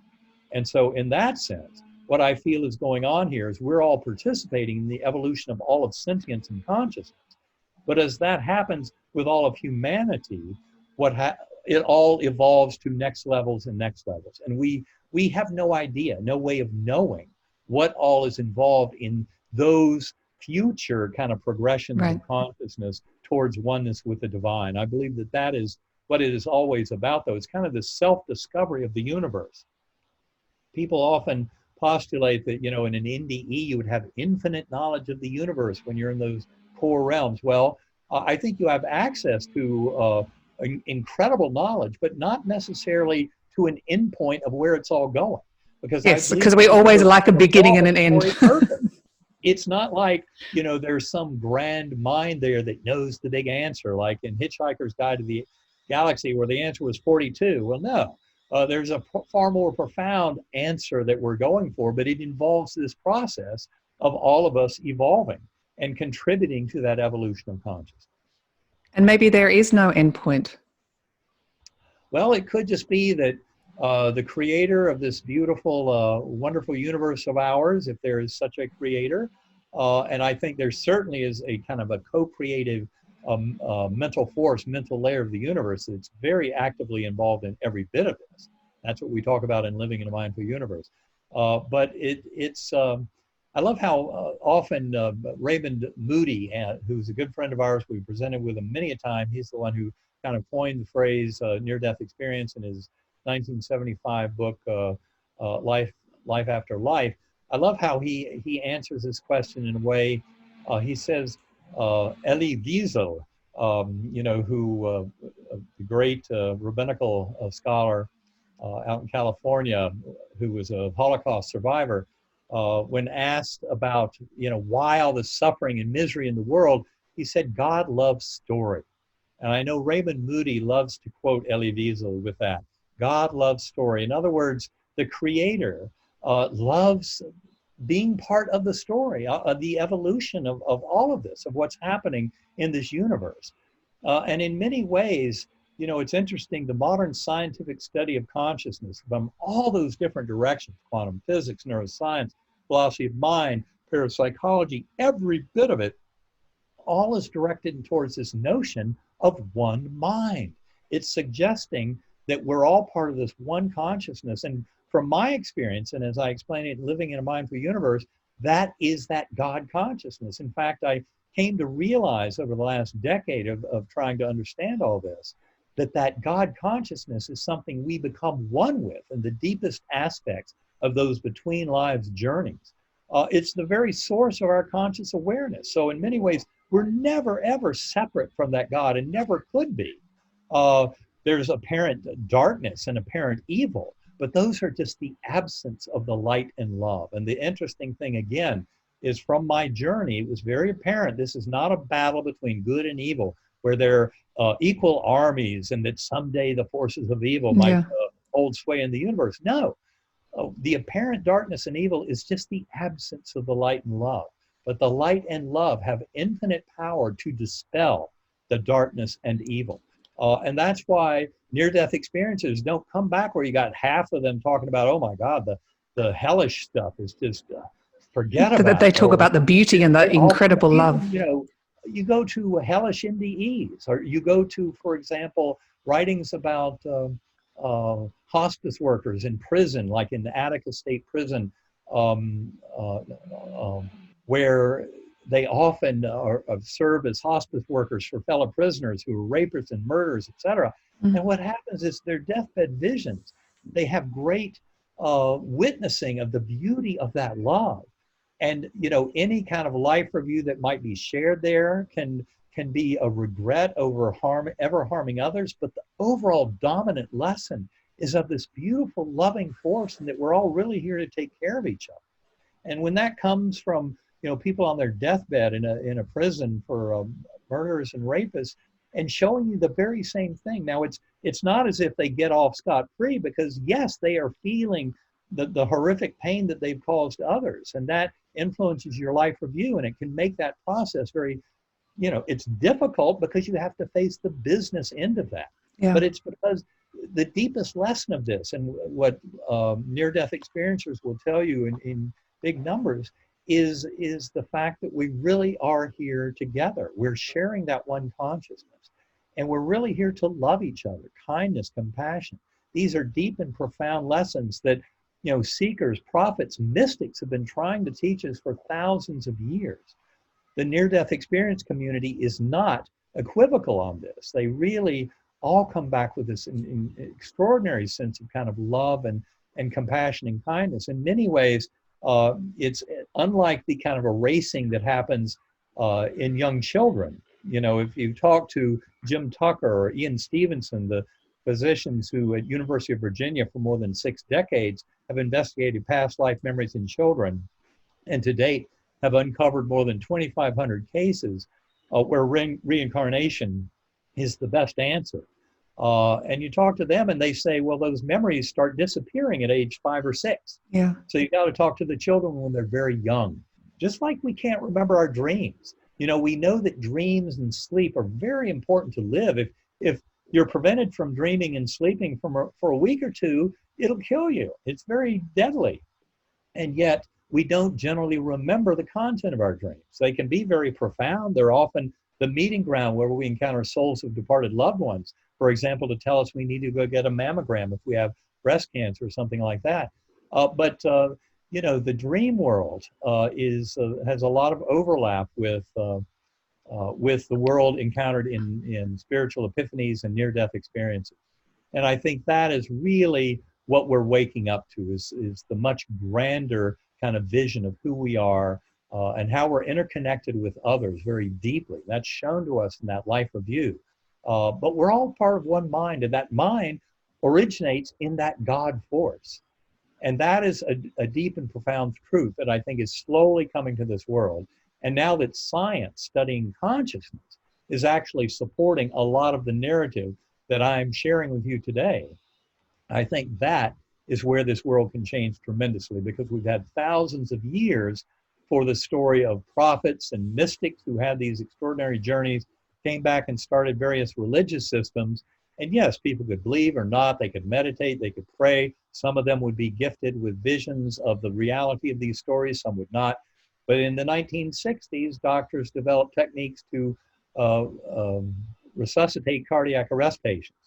And so in that sense, what I feel is going on here is we're all participating in the evolution of all of sentience and consciousness. But as that happens with all of humanity, it all evolves to next levels and next levels. And we have no idea, no way of knowing what all is involved in those future kind of progressions of consciousness towards oneness with the divine. I believe that that is what it is always about, though. It's kind of the self-discovery of the universe. People often postulate that, in an NDE, you would have infinite knowledge of the universe when you're in those core realms. Well, I think you have access to incredible knowledge, but not necessarily to an endpoint of where it's all going. Because we always like a beginning and an end. It's not like, there's some grand mind there that knows the big answer, like in Hitchhiker's Guide to the Galaxy, where the answer was 42. Well, no. There's a far more profound answer that we're going for, but it involves this process of all of us evolving and contributing to that evolution of consciousness. And maybe there is no endpoint. Well, it could just be that the creator of this beautiful, wonderful universe of ours, if there is such a creator, and I think there certainly is a kind of a co-creative mental force, mental layer of the universe that's very actively involved in every bit of this. That's what we talk about in Living in a Mindful Universe. But it's I love how often Raymond Moody, who's a good friend of ours, we presented with him many a time. He's the one who kind of coined the phrase near-death experience in his 1975 book, Life After Life. I love how he answers this question in a way. He says, Elie Wiesel, the great rabbinical scholar out in California, who was a Holocaust survivor, when asked about, why all the suffering and misery in the world, he said, God loves story. And I know Raymond Moody loves to quote Elie Wiesel with that. God loves story. In other words, the creator loves being part of the story, the evolution of all of this, of what's happening in this universe. And in many ways, it's interesting, the modern scientific study of consciousness from all those different directions, quantum physics, neuroscience, philosophy of mind, parapsychology, every bit of it, all is directed towards this notion of one mind. It's suggesting that we're all part of this one consciousness. And from my experience, and as I explain it, Living in a Mindful Universe, that is that God consciousness. In fact, I came to realize over the last decade of trying to understand all this, that God consciousness is something we become one with in the deepest aspects of those between lives journeys. It's the very source of our conscious awareness. So in many ways, we're never, ever separate from that God and never could be. There's apparent darkness and apparent evil, but those are just the absence of the light and love. And the interesting thing, again, is from my journey, it was very apparent this is not a battle between good and evil, where they're equal armies and that someday the forces of evil might hold sway in the universe. No, the apparent darkness and evil is just the absence of the light and love. But the light and love have infinite power to dispel the darkness and evil. And that's why near-death experiences don't come back where you got half of them talking about, oh my God, the hellish stuff is just forget about. That they talk about the beauty and the incredible love. You go to hellish NDEs, or you go to, for example, writings about hospice workers in prison, like in the Attica State Prison, where they often serve as hospice workers for fellow prisoners who are rapists and murderers, etc. Mm-hmm. And what happens is their deathbed visions, they have great witnessing of the beauty of that love. And, any kind of life review that might be shared there can be a regret over ever harming others. But the overall dominant lesson is of this beautiful, loving force, and that we're all really here to take care of each other. And when that comes from, people on their deathbed in a prison for murderers and rapists, and showing you the very same thing. Now, it's not as if they get off scot-free, because yes, they are feeling the horrific pain that they've caused others, and that influences your life review, and it can make that process very, it's difficult because you have to face the business end of that. Yeah. But it's because the deepest lesson of this, and what near-death experiencers will tell you in big numbers, is the fact that we really are here together. We're sharing that one consciousness, and we're really here to love each other, kindness, compassion. These are deep and profound lessons that seekers, prophets, mystics have been trying to teach us for thousands of years. The near-death experience community is not equivocal on this. They really all come back with this extraordinary sense of kind of love and compassion and kindness. In many ways, it's unlike the kind of erasing that happens in young children. If you talk to Jim Tucker or Ian Stevenson, the physicians who at University of Virginia for more than 6 decades have investigated past life memories in children, and to date have uncovered more than 2,500 cases where reincarnation is the best answer. And you talk to them and they say, well, those memories start disappearing at age 5 or 6. Yeah. So you got to talk to the children when they're very young. Just like we can't remember our dreams. We know that dreams and sleep are very important to live. If you're prevented from dreaming and sleeping for a week or two, it'll kill you. It's very deadly. And yet, we don't generally remember the content of our dreams. They can be very profound. They're often the meeting ground where we encounter souls of departed loved ones, for example, to tell us we need to go get a mammogram if we have breast cancer or something like that. But the dream world has a lot of overlap with the world encountered in spiritual epiphanies and near-death experiences. And I think that is really what we're waking up to, is the much grander kind of vision of who we are and how we're interconnected with others very deeply. That's shown to us in that life review. But we're all part of one mind, and that mind originates in that God force. And that is a deep and profound truth that I think is slowly coming to this world. And now that science studying consciousness is actually supporting a lot of the narrative that I'm sharing with you today, I think that is where this world can change tremendously, because we've had thousands of years for the story of prophets and mystics who had these extraordinary journeys, came back and started various religious systems. And yes, people could believe or not, they could meditate, they could pray. Some of them would be gifted with visions of the reality of these stories, some would not. But in the 1960s, doctors developed techniques to resuscitate cardiac arrest patients.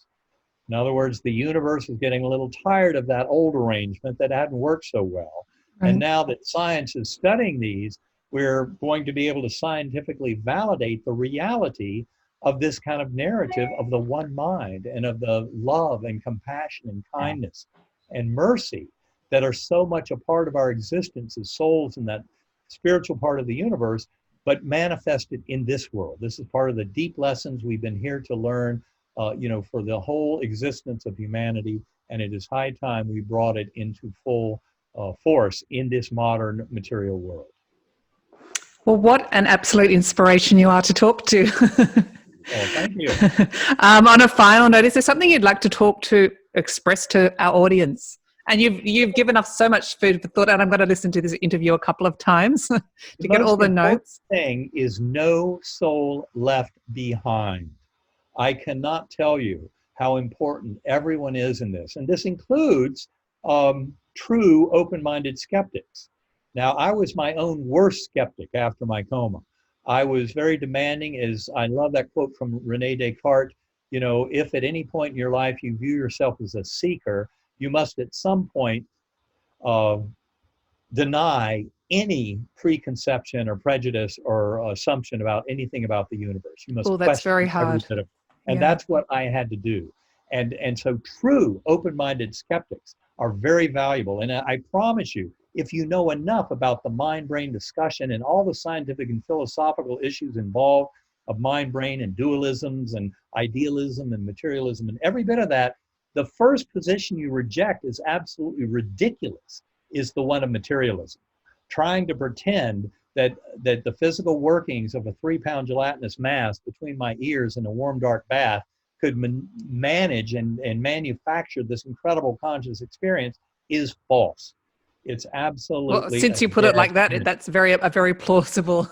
In other words, the universe is getting a little tired of that old arrangement that hadn't worked so well. Right. And now that science is studying these, we're going to be able to scientifically validate the reality of this kind of narrative of the one mind and of the love and compassion and kindness and mercy that are so much a part of our existence as souls in that spiritual part of the universe, but manifested in this world. This is part of the deep lessons we've been here to learn, for the whole existence of humanity, and it is high time we brought it into full force in this modern material world. Well, what an absolute inspiration you are to talk to. Oh, thank you. On a final note, is there something you'd like to express to our audience? And you've given us so much food for thought, and I'm going to listen to this interview a couple of times to get all the notes. The thing is no soul left behind. I cannot tell you how important everyone is in this. And this includes true open-minded skeptics. Now, I was my own worst skeptic after my coma. I was very demanding, as I love that quote from Rene Descartes, if at any point in your life you view yourself as a seeker, you must at some point deny any preconception or prejudice or assumption about anything about the universe. You must that's question very hard. every bit of it. And that's what I had to do. And so true open-minded skeptics are very valuable. And I promise you, if you know enough about the mind-brain discussion and all the scientific and philosophical issues involved of mind-brain and dualisms and idealism and materialism and every bit of that, the first position you reject is absolutely ridiculous, is the one of materialism. Trying to pretend that the physical workings of a 3-pound gelatinous mass between my ears in a warm, dark bath could manage and manufacture this incredible conscious experience is false. It's absolutely. Well, since you put it like that, that's a very plausible.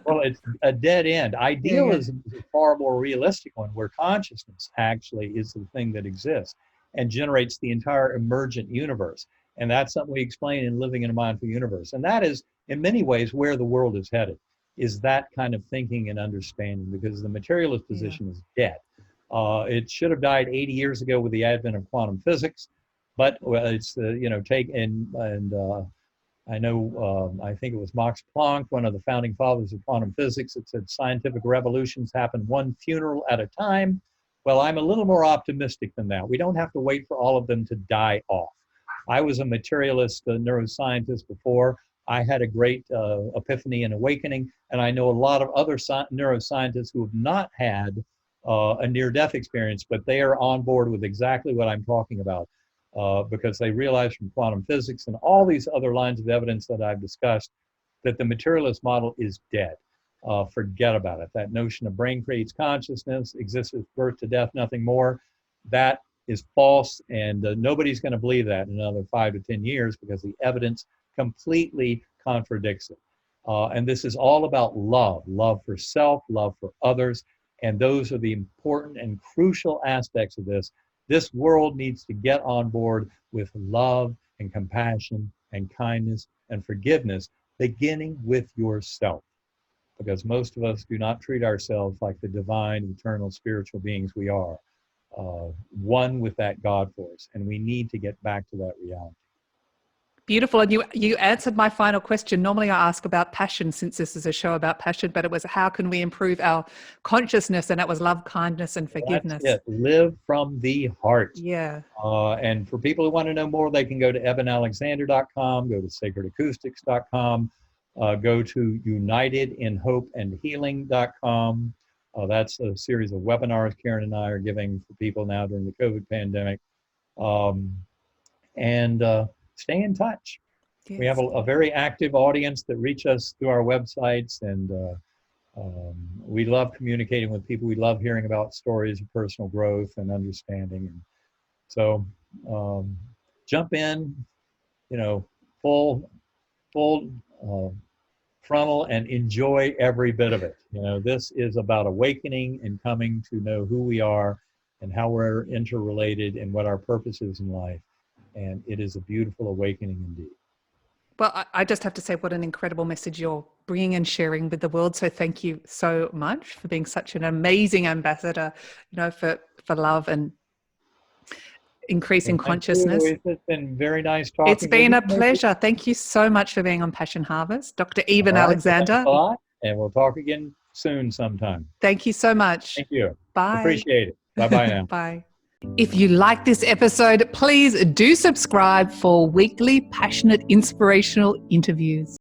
Well, it's a dead end. Idealism is a far more realistic one, where consciousness actually is the thing that exists and generates the entire emergent universe. And that's something we explain in Living in a Mindful Universe. And that is, in many ways, where the world is headed, is that kind of thinking and understanding, because the materialist position is dead. It should have died 80 years ago with the advent of quantum physics, but it's I know, I think it was Max Planck, one of the founding fathers of quantum physics, that said scientific revolutions happen one funeral at a time. Well, I'm a little more optimistic than that. We don't have to wait for all of them to die off. I was a materialist neuroscientist before. I had a great epiphany and awakening, and I know a lot of other neuroscientists who have not had a near-death experience, but they are on board with exactly what I'm talking about. Because they realize from quantum physics and all these other lines of evidence that I've discussed that the materialist model is dead. Forget about it. That notion of brain creates consciousness, exists with birth to death, nothing more, that is false, and nobody's going to believe that in another 5 to 10 years, because the evidence completely contradicts it. And this is all about love for self, love for others, And those are the important and crucial aspects of this. This world needs to get on board with love and compassion and kindness and forgiveness, beginning with yourself. Because most of us do not treat ourselves like the divine, eternal, spiritual beings we are, one with that God force. And we need to get back to that reality. Beautiful. And you answered my final question. Normally I ask about passion, since this is a show about passion, but it was how can we improve our consciousness? And that was love, kindness, and forgiveness. That's it. Live from the heart. Yeah. And for people who want to know more, they can go to ebenalexander.com, go to sacredacoustics.com, go to unitedinhopeandhealing.com. That's a series of webinars Karen and I are giving for people now during the COVID pandemic. Stay in touch. Yes. We have a very active audience that reach us through our websites, and we love communicating with people. We love hearing about stories of personal growth and understanding. And so jump in, full frontal, and enjoy every bit of it. This is about awakening and coming to know who we are and how we're interrelated and what our purpose is in life. And it is a beautiful awakening indeed. Well, I just have to say what an incredible message you're bringing and sharing with the world. So thank you so much for being such an amazing ambassador, for love and increasing consciousness. It's been very nice talking. It's been a pleasure. Thank you so much for being on Passion Harvest, Dr. Eben Alexander. Thanks a lot, and we'll talk again soon sometime. Thank you so much. Thank you. Bye. Appreciate it. Bye-bye now. Bye. If you like this episode, please do subscribe for weekly passionate, inspirational interviews.